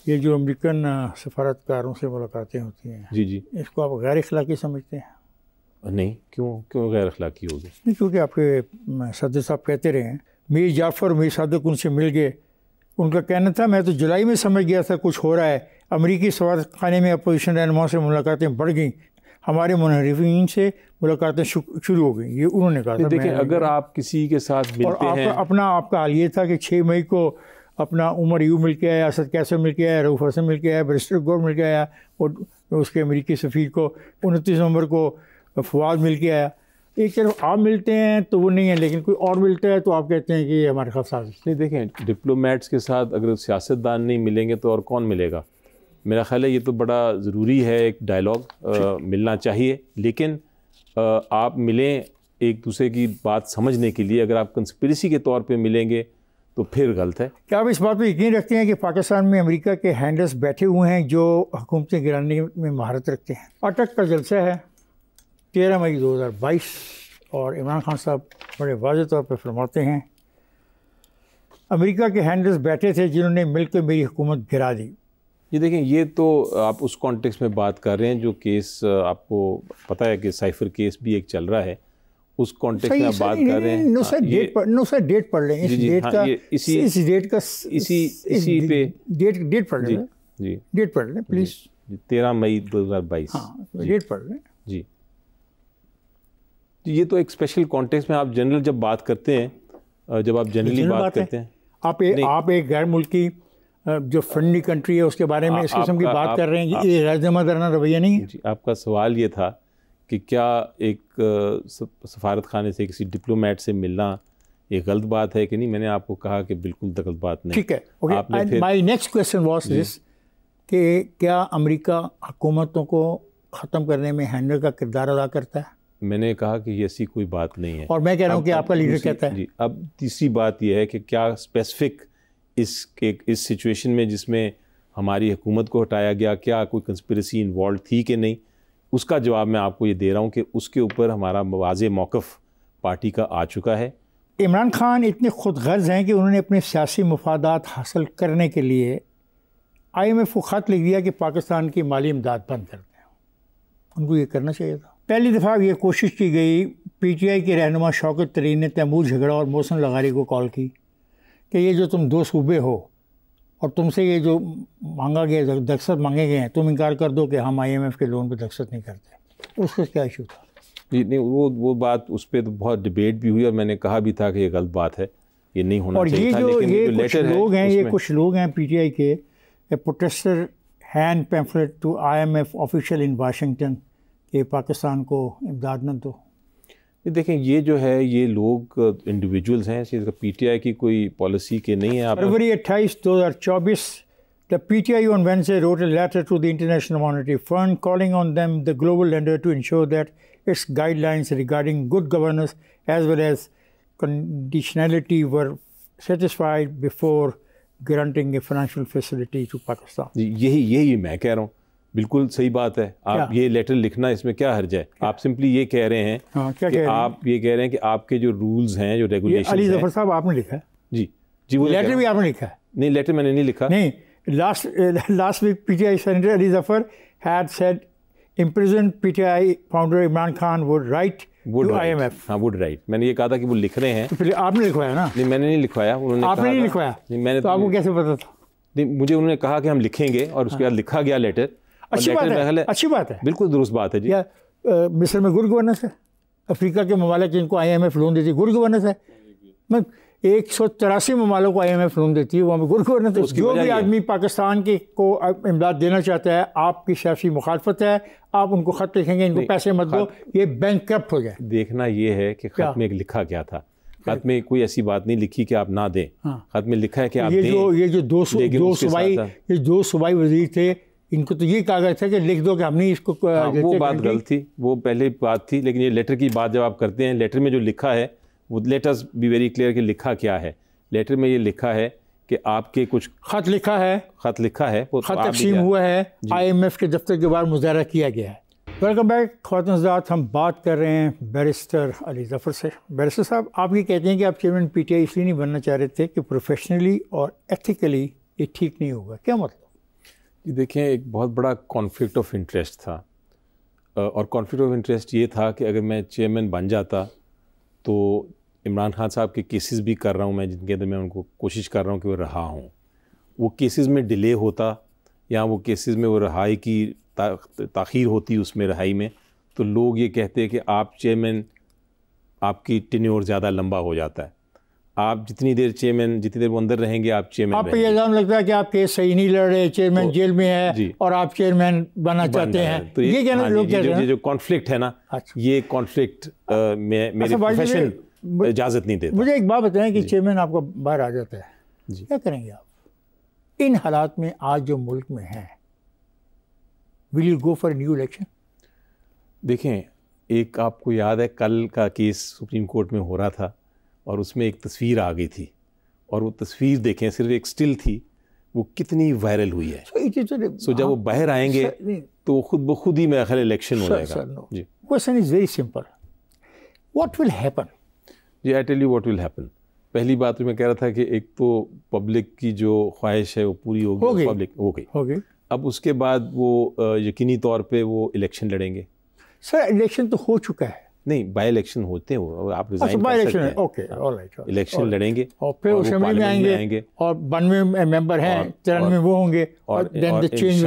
یہ جو امریکن سفارتکاروں سے ملاقاتیں ہوتی ہیں، جی جی، اس کو آپ غیر اخلاقی سمجھتے ہیں؟ نہیں، کیوں غیر اخلاقی ہوگی؟ نہیں، کیونکہ آپ کے صدر صاحب کہتے رہے ہیں میر جعفر اور میر صادق ان سے مل گئے، ان کا کہنا تھا میں تو جولائی میں سمجھ گیا تھا کچھ ہو رہا ہے، امریکی سفارت خانے میں اپوزیشن رہنماؤں سے ملاقاتیں بڑھ گئیں، ہمارے منحرفین سے ملاقاتیں شروع ہو گئیں، یہ انہوں نے کہا تھا۔ دیکھیں، اگر آپ کسی کے ساتھ ملتے ہیں، آپ کا حال یہ تھا کہ 6 مئی کو اپنا عمر یو مل کے آیا، اسد کیسر مل کے آیا، رؤوف حسن مل کے آیا، بیرسٹر گور مل کے آیا، اور اس کے امریکی سفیر کو 29 نومبر کو فواد مل کے آیا۔ ایک طرف آپ ملتے ہیں تو وہ نہیں ہے، لیکن کوئی اور ملتا ہے تو آپ کہتے ہیں کہ یہ ہمارے خلاف سازش۔ نہیں، دیکھیں، ڈپلومیٹس کے ساتھ اگر سیاستدان نہیں ملیں گے تو اور کون ملے گا؟ میرا خیال ہے یہ تو بڑا ضروری ہے، ایک ڈائلاگ ملنا چاہیے، لیکن آپ ملیں ایک دوسرے کی بات سمجھنے کے لیے، اگر آپ کنسپریسی کے طور پہ ملیں گے تو پھر غلط ہے۔ کیا آپ اس بات پہ یقین رکھتے ہیں کہ پاکستان میں امریکہ کے ہینڈلز بیٹھے ہوئے ہیں جو حکومتیں گرانے میں مہارت رکھتے ہیں؟ اٹک کا جلسہ ہے 13 مئی 2022، اور عمران خان صاحب بڑے واضح طور پہ فرماتے ہیں امریکہ کے ہینڈلز بیٹھے تھے جنہوں نے مل کے میری حکومت گرا دی۔ یہ دیکھیں، یہ تو آپ اس کانٹیکس میں بات کر رہے ہیں جو کیس آپ کو پتہ ہے کہ سائفر کیس بھی ایک چل رہا ہے، اس کانٹیکس میں آپ بات کر رہے ہیں۔ ڈیٹ پڑھ لیں، اسی پہ ڈیٹ پڑھ لیں، جی ڈیٹ پڑھ لیں پلیز، 13 مئی 2022۔ ہاں، ڈیٹ پڑھ لیں۔ جی، یہ تو ایک اسپیشل کانٹیکس میں آپ جنرل جب بات کرتے ہیں، جب آپ جنرلی بات کرتے ہیں، آپ ایک غیر ملکی جو فرینڈلی کنٹری ہے اس کے بارے میں اس قسم کی بات کر رہے ہیں، یہ غیر ذمہ دارانہ رویہ نہیں ہے؟ جی، آپ کا سوال یہ تھا کہ کیا ایک سفارت خانے سے کسی ڈپلومیٹ سے ملنا ایک غلط بات ہے کہ نہیں؟ میں نے آپ کو کہا کہ بالکل غلط بات نہیں۔ ٹھیک ہے، my next question was this کہ کیا امریکہ حکومتوں کو ختم کرنے میں ہینڈل کا کردار ادا کرتا ہے؟ میں نے کہا کہ یہ ایسی کوئی بات نہیں ہے، اور میں کہہ رہا ہوں کہ آپ کا لیڈر کہتا ہے۔ جی، اب تیسری بات یہ ہے کہ کیا اسپیسیفک اس سچویشن میں جس میں ہماری حکومت کو ہٹایا گیا، کیا کوئی کنسپریسی انوالوڈ تھی کہ نہیں، اس کا جواب میں آپ کو یہ دے رہا ہوں کہ اس کے اوپر ہمارا واضح موقف پارٹی کا آ چکا ہے۔ عمران خان اتنے خود غرض ہیں کہ انہوں نے اپنے سیاسی مفادات حاصل کرنے کے لیے IMF کو خط لکھ دیا کہ پاکستان کی مالی امداد بند کر دیں۔ ان کو یہ کرنا چاہیے تھا۔ پہلی دفعہ یہ کوشش کی گئی، PTI کے رہنما شوکت طرین نے تیمور جھگڑا اور محسن لغاری کو کال کی کہ یہ جو تم 2 صوبے ہو اور تم سے یہ جو مانگا گیا دستخط مانگے گئے ہیں، تم انکار کر دو کہ ہم IMF کے لون پہ دستخط نہیں کرتے۔ اس کا کیا ایشو تھا؟ جی نہیں، وہ بات اس پہ تو بہت ڈبیٹ بھی ہوئی، اور میں نے کہا بھی تھا کہ یہ غلط بات ہے، یہ نہیں ہونا چاہیے تھا۔ اور یہ کچھ لوگ ہیں PTI کے protester hand pamphlet to IMF official in Washington کہ پاکستان کو امداد نہ دو۔ دیکھیں، یہ جو ہے یہ لوگ انڈیویجولز ہیں، PTI کی کوئی پالیسی کے نہیں ہے۔ فروری 28 2024 the PTI on Wednesday wrote a letter to the International Monetary Fund calling on them, the global lender, to ensure that its guidelines regarding good governance as well as conditionality were satisfied before granting a financial facility to Pakistan۔ یہی میں کہہ رہا ہوں، بالکل صحیح بات ہے۔ آپ یہ لیٹر لکھنا، اس میں کیا حرج ہے؟ آپ سمپلی یہ کہہ رہے ہیں کہ آپ یہ کہہ رہے ہیں کہ آپ کے جو رولز ہیں، جو ریگولیشن، علی ظفر صاحب آپ نے لکھا ہے؟ جی وہ لیٹر بھی آپ نے لکھا ہے؟ نہیں، لیٹر میں نے نہیں لکھا۔ نہیں، last week PTI Senator Ali Zafar had said imprisoned PTI founder Imran Khan would write to IMF۔ ہاں، would write، میں نے یہ کہا تھا کہ وہ لکھ رہے ہیں۔ تو پھر آپ نے لکھوایا نا؟ نہیں، میں نے نہیں لکھوایا، انہوں نے۔ آپ نے نہیں لکھوایا؟ میں نے۔ تو آپ کو کیسے پتا تھا؟ نہیں، مجھے انہوں نے کہا کہ ہم لکھیں گے، اور اس کے بعد لکھا گیا لیٹر۔ اچھی بات ہے، بالکل درست بات ہے۔ جی، مصر میں گڈ گورننس ہے، افریقہ کے ممالک جن کو IMF لون دیتی ہے گڈ گورننس ہے۔ 183 ممالک کو IMF لون دیتی ہے، وہاں پہ گڈ گورننس ہے۔ جو بھی آدمی پاکستان کو امداد دینا چاہتا ہے، آپ کی سیاسی مخالفت ہے، آپ ان کو خط لکھیں گے ان کو پیسے مت دو، یہ بینک کرپٹ ہو جائے۔ دیکھنا یہ ہے کہ خط میں لکھا کیا تھا۔ خط میں کوئی ایسی بات نہیں لکھی کہ آپ نہ دیں، خط میں لکھا ہے کہ آپ دیں۔ یہ جو دو صوبائی وزیر تھے، ان کو تو یہ کہا گیا تھا کہ لکھ دو کہ ہم نہیں اس کو۔ وہ بات غلط تھی، وہ پہلے بات تھی، لیکن یہ لیٹر کی بات جب آپ کرتے ہیں، لیٹر میں جو لکھا ہے وہ لیٹرز بی ویری کلیئر کہ لکھا کیا ہے۔ لیٹر میں یہ لکھا ہے کہ آپ کے کچھ خط لکھا ہے، خط تقسیم ہوا ہے، IMF کے دفتر کے باہر مظاہرہ کیا گیا ہے۔ ویلکم بیک خواتین حضرات، ہم بات کر رہے ہیں بیرسٹر علی ظفر سے۔ بیرسٹر صاحب، آپ یہ کہتے ہیں کہ آپ چیئرمین PTI اس لیے نہیں بننا چاہ رہے تھے کہ پروفیشنلی اور ایتھیکلی یہ ٹھیک نہیں ہوگا، کیا مطلب؟ جی دیکھیں، ایک بہت بڑا کانفلکٹ آف انٹرسٹ تھا، اور کانفلکٹ آف انٹرسٹ یہ تھا کہ اگر میں چیئرمین بن جاتا تو عمران خان صاحب کے کیسز بھی کر رہا ہوں میں، جن کے اندر میں ان کو کوشش کر رہا ہوں کہ وہ رہا ہوں، وہ کیسز میں ڈیلے ہوتا یا وہ کیسز میں وہ رہائی کی تاخیر ہوتی اس میں رہائی میں، تو لوگ یہ کہتے کہ آپ چیئرمین، آپ کی ٹینیور زیادہ لمبا ہو جاتا ہے، آپ جتنی دیر چیئرمین، جتنی دیر وہ اندر رہیں گے آپ چیئرمین آپ پہ یہ الزام لگتا ہے کہ آپ کیس صحیح نہیں لڑ رہے، چیئرمین جیل میں ہے جی، اور آپ چیئرمین بننا چاہتے ہیں، تو یہ کہنا لوگ کہتے ہیں یہ جو کانفلکٹ ہے نا، یہ کانفلکٹ میرے پروفیشن اجازت نہیں دیتا۔ مجھے ایک بات بتائیں کہ چیئرمین آپ کا باہر آ جاتا ہے، جی، کیا کریں گے آپ ان حالات میں آج جو ملک میں ہیں؟ Will you go for new election? دیکھیں، ایک آپ کو یاد ہے کل کا کیس سپریم کورٹ میں ہو رہا تھا اور اس میں ایک تصویر آ گئی تھی، اور وہ تصویر دیکھیں، صرف ایک سٹل تھی، وہ کتنی وائرل ہوئی ہے۔ سو جب وہ باہر آئیں گے تو خود بخود ہی میرا خیال الیکشن ہو جائے گا۔ جی، question is very simple, what will happen? جی، I tell you what will happen. پہلی بات تو میں کہہ رہا تھا کہ ایک تو پبلک کی جو خواہش ہے وہ پوری ہوگی، پبلک ہو گئی۔ اب اس کے بعد وہ یقینی طور پہ وہ الیکشن لڑیں گے۔ سر الیکشن تو ہو چکا ہے۔ نہیں، بائی الیکشن ہوتے ہیں، آپ الیکشن لڑیں گے اور پھر اسمبلی میں آئیں گے اور 92 ممبر ہیں، 93 وہ ہوں گے، اور then the change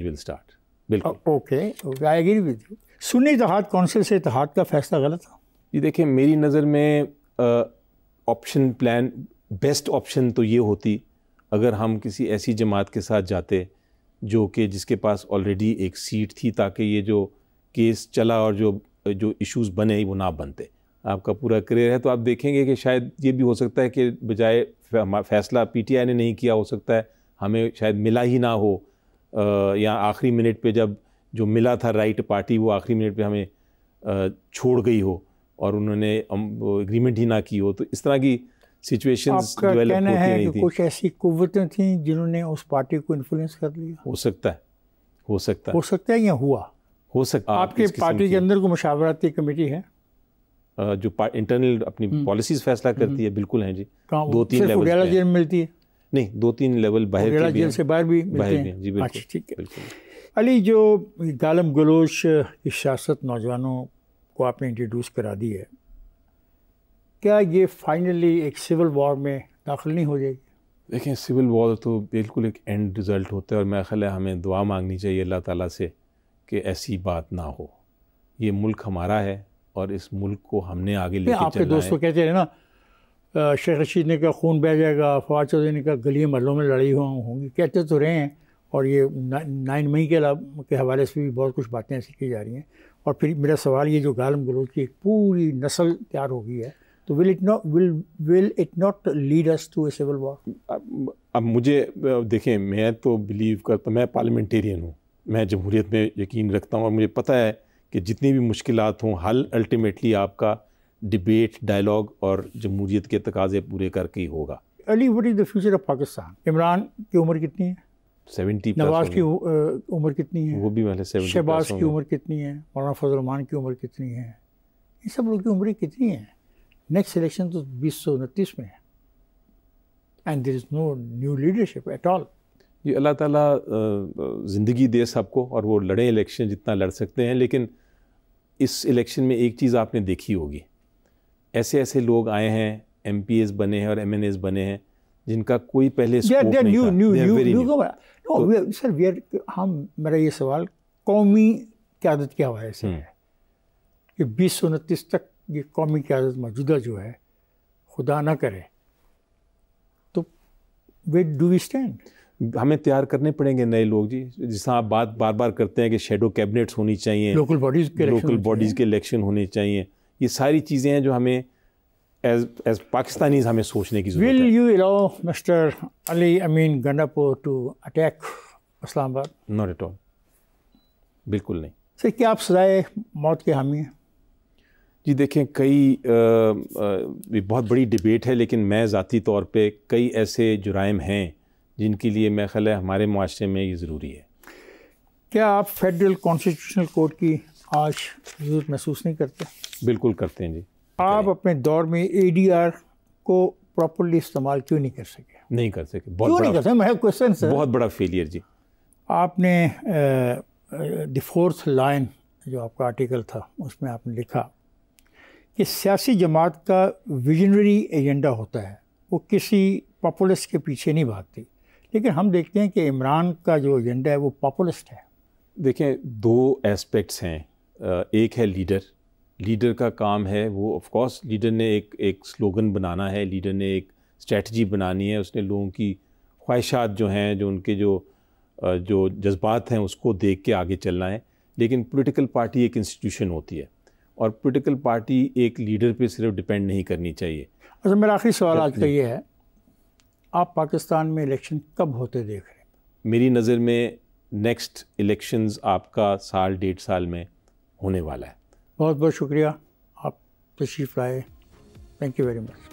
will start. بالکل، okay, I agree with you. Sunni Ittehad council سے اتحاد کا فیصلہ غلط تھا؟ جی دیکھیں، میری نظر میں آپشن پلان بیسٹ آپشن تو یہ ہوتی اگر ہم کسی ایسی جماعت کے ساتھ جاتے جو کہ جس کے پاس آلریڈی ایک سیٹ تھی، تاکہ یہ جو کیس چلا اور جو ایشوز بنے وہ نہ بنتے۔ آپ کا پورا کریئر ہے تو آپ دیکھیں گے کہ شاید یہ بھی ہو سکتا ہے کہ بجائے فیصلہ پی ٹی آئی نے نہیں کیا، ہو سکتا ہے ہمیں شاید ملا ہی نہ ہو، یا آخری منٹ پہ جب جو ملا تھا رائٹ پارٹی وہ آخری منٹ پہ ہمیں چھوڑ گئی ہو اور انہوں نے اگریمنٹ ہی نہ کی ہو، تو اس طرح کی سچویشنز ڈیولپ ہوتی نہیں تھی۔ کچھ ایسی قوتیں تھیں جنہوں نے اس پارٹی کو انفلوئنس کر لیا؟ ہو سکتا ہے یا ہو سکتا ہے۔ آپ کے پارٹی کے اندر کوئی مشاورتی کمیٹی ہے جو انٹرنل اپنی پالیسیز فیصلہ کرتی ہے؟ بالکل ہیں جی، 2-3 لیول وڈیالہ جیل میں ملتی ہے؟ نہیں، 2-3 لیول باہر وڈیالہ جیل سے باہر بھی ملتے ہیں؟ جی بالکل، ٹھیک ہے۔ علی، جو گالم گلوچ کی سیاست نوجوانوں کو آپ نے انٹروڈیوس کرا دی ہے، کیا یہ فائنلی ایک سول وار میں داخل نہیں ہو جائے گی؟ دیکھیں، سول وار تو بالکل ایک اینڈ رزلٹ ہوتا ہے، اور میرا خیال ہے ہمیں دعا مانگنی چاہیے اللہ تعالیٰ سے کہ ایسی بات نہ ہو۔ یہ ملک ہمارا ہے اور اس ملک کو ہم نے آگے لے کے چلنا ہے۔ آپ کے دوستوں کہتے ہیں نا، شیخ رشید نے کہا خون بہہ جائے گا، فواد چودھری نے کہا گلی محلوں میں لڑائی ہوں گی، کہتے تو رہے ہیں، اور یہ 9 مئی کے حوالے سے بھی بہت کچھ باتیں ایسی کی جا رہی ہیں۔ اور پھر میرا سوال یہ، جو گالم گلوچ کی ایک پوری نسل تیار ہو گئی ہے، تو will it not lead us to a civil war؟ اب مجھے دیکھیں، میں تو بلیو کرتا ہوں، میں پارلیمنٹیرین ہوں، میں جمہوریت میں یقین رکھتا ہوں، اور مجھے پتہ ہے کہ جتنی بھی مشکلات ہوں حل الٹیمیٹلی آپ کا ڈیبیٹ، ڈائلاگ اور جمہوریت کے تقاضے پورے کر کے ہی ہوگا۔ علی، what is the future of Pakistan؟ Imran کی عمر کتنی ہے؟ 70 نواز کی عمر کتنی ہے؟ وہ بھی میں 70۔ شہباز کی عمر کتنی ہے؟ مولانا فضل الرحمان کی عمر کتنی ہے؟ یہ سب لوگ کی عمریں کتنی ہیں؟ نیکسٹ الیکشن تو 2029 میں ہے، and there is no new leadership at all. یہ اللہ تعالیٰ زندگی دے سب کو، اور وہ لڑیں الیکشن جتنا لڑ سکتے ہیں، لیکن اس الیکشن میں ایک چیز آپ نے دیکھی ہوگی، ایسے لوگ آئے ہیں، ایم پی ایز بنے ہیں اور ایم این ایز بنے ہیں جن کا کوئی پہلے اسکوپ نہیں تھا۔ سر میرا یہ سوال قومی قیادت کے حوالے سے ہے کہ 2029 تک یہ قومی قیادت موجودہ جو ہے، خدا نہ کرے تو where do we stand؟ ہمیں تیار کرنے پڑیں گے نئے لوگ جی، جس طرح آپ بات بار بار کرتے ہیں کہ شیڈو کیبنٹس ہونی چاہیے، لوکل باڈیز کے الیکشن ہونے چاہیے، یہ ساری چیزیں ہیں جو ہمیں ایز پاکستانیز ہمیں سوچنے کی ضرورت ہے۔ Will you allow Mr. Ali Amin Gandapur to attack اسلام آباد؟ Not at all، بالکل نہیں۔ سر، کیا آپ سزائے موت کے حامی ہیں؟ جی دیکھیں، کئی بہت بڑی ڈیبیٹ ہے، لیکن میں ذاتی طور پہ کئی ایسے جرائم ہیں جن کے لیے میں خیال ہے ہمارے معاشرے میں یہ ضروری ہے۔ کیا آپ فیڈرل کانسٹیٹیوشنل کورٹ کی آج ضرورت محسوس نہیں کرتے؟ بالکل کرتے ہیں جی۔ آپ اپنے دور میں اے ڈی آر کو پراپرلی استعمال کیوں نہیں کر سکے؟ نہیں کر سکے، بہت بڑا فیلئر جی۔ آپ نے دی فورتھ لائن جو آپ کا آرٹیکل تھا اس میں آپ نے لکھا کہ سیاسی جماعت کا ویژنری ایجنڈا ہوتا ہے، وہ کسی پاپولسٹ کے پیچھے نہیں بھاگتی، لیکن ہم دیکھتے ہیں کہ عمران کا جو ایجنڈا ہے وہ پاپولسٹ ہے۔ دیکھیں، دو ایسپیکٹس ہیں، ایک ہے لیڈر کا کام ہے، وہ آف کورس لیڈر نے ایک سلوگن بنانا ہے، لیڈر نے ایک اسٹریٹجی بنانی ہے، اس نے لوگوں کی خواہشات جو ہیں، جو ان کے جو جذبات ہیں اس کو دیکھ کے آگے چلنا ہے۔ لیکن پولیٹیکل پارٹی ایک انسٹیٹیوشن ہوتی ہے، اور پولیٹیکل پارٹی ایک لیڈر پہ صرف ڈپینڈ نہیں کرنی چاہیے۔ اچھا، میرا آخری سوال آج کا یہ ہے، آپ پاکستان میں الیکشن کب ہوتے دیکھ رہے ہیں؟ میری نظر میں نیکسٹ الیکشنز آپ کا 1.5 سال میں ہونے والا ہے۔ بہت بہت شکریہ، آپ تشریف لائے، تھینک یو ویری مچ۔